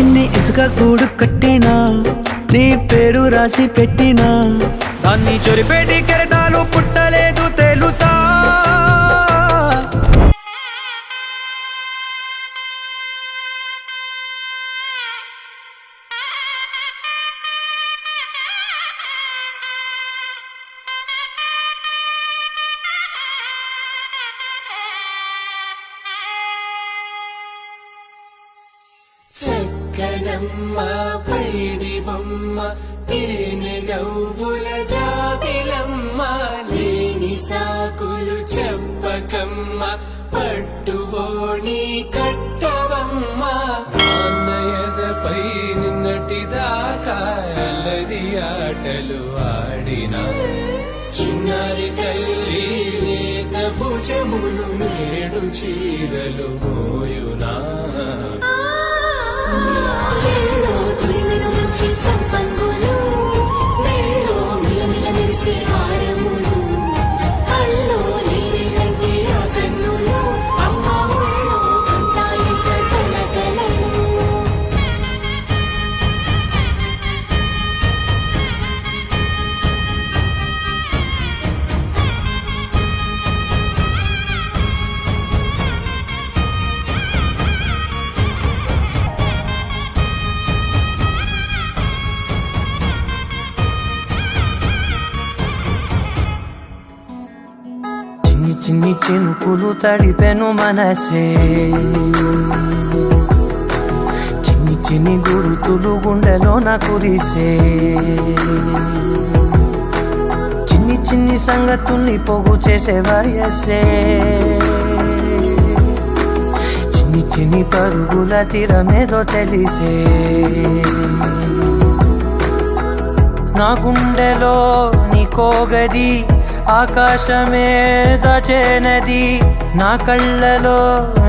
చిన్ని ఇసుక గూడు కట్టినా, నీ పేరు రాసి పెట్టినా, దాన్ని చొరిపేటి కెరటాలు పుట్టలేదు తెలుసా. చక్కనమ్మ పైడి బొమ్మ తేనె గవ్వుల జాబిలమ్మ, లేని సాకులు చెప్పకమ్మ పట్టువోణి కట్టవమ్మ. నాన్నయదపై నిన్నటిదాకా అల్లరి ఆటలు ఆడినా, చిన్నారి తల్లి లేత భుజములు నేడు చీరలు మోయునా. సంపంగులు మెల్లో మిలమిల మెరిసే హారములు, అల్లో నీరెలంటే ఆ కన్నులు, అమ్మ ఊళ్ళో కంటాయంట కలకలను. చిన్ని చినుకులు తడిపెను మనసే, చిన్ని చిన్ని గురుతులు గుండెలోన కురిసే, చిన్ని చిన్ని సంగతుల్ని పోగు చేసే వయసే, చిన్ని చిన్ని పరుగుల తీరమేదో తెలిసే. నా గుండెలో నీ కోగది ఆకాశమే దచేనది, నా కళ్ళలో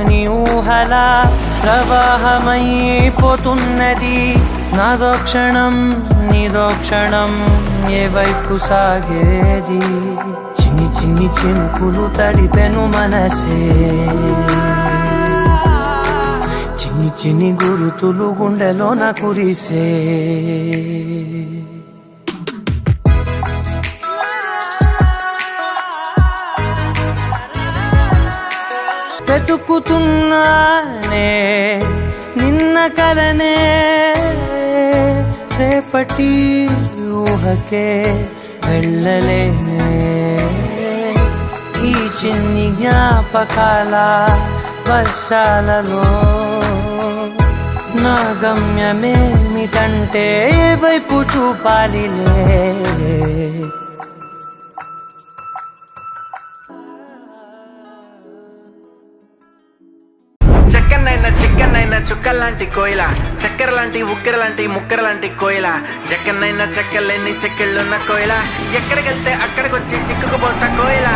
నీ ఊహల ప్రవాహమైపోతున్నది. నాదో క్షణం నీదో క్షణం ఏ వైపు సాగేది. చిన్ని చిన్ని చినుకులు తడిపెను మనసే, చిన్ని చిన్ని గురుతులు గుండెలోన కురిసే. వెతుకుతున్నానే నిన్న కలనే, రేపటి ఊహకే వెళ్ళలేనే. ఈ చిన్ని జ్ఞాపకాల వర్షాలలో నా గమ్యమేమిటంటే ఏ వైపు చూపాలిలే. చెక్కనైనా చుక్కల్లాంటి కోయిల, చక్కెర లాంటి ఉక్కెర లాంటి ముక్కెర లాంటి కోయిల, జక్కన్నైనా చెక్కలేని చెక్కిళ్ళున్న కోయిల, ఎక్కడికెళ్తే అక్కడికొచ్చి చిక్కుకుపోతా కోయిల.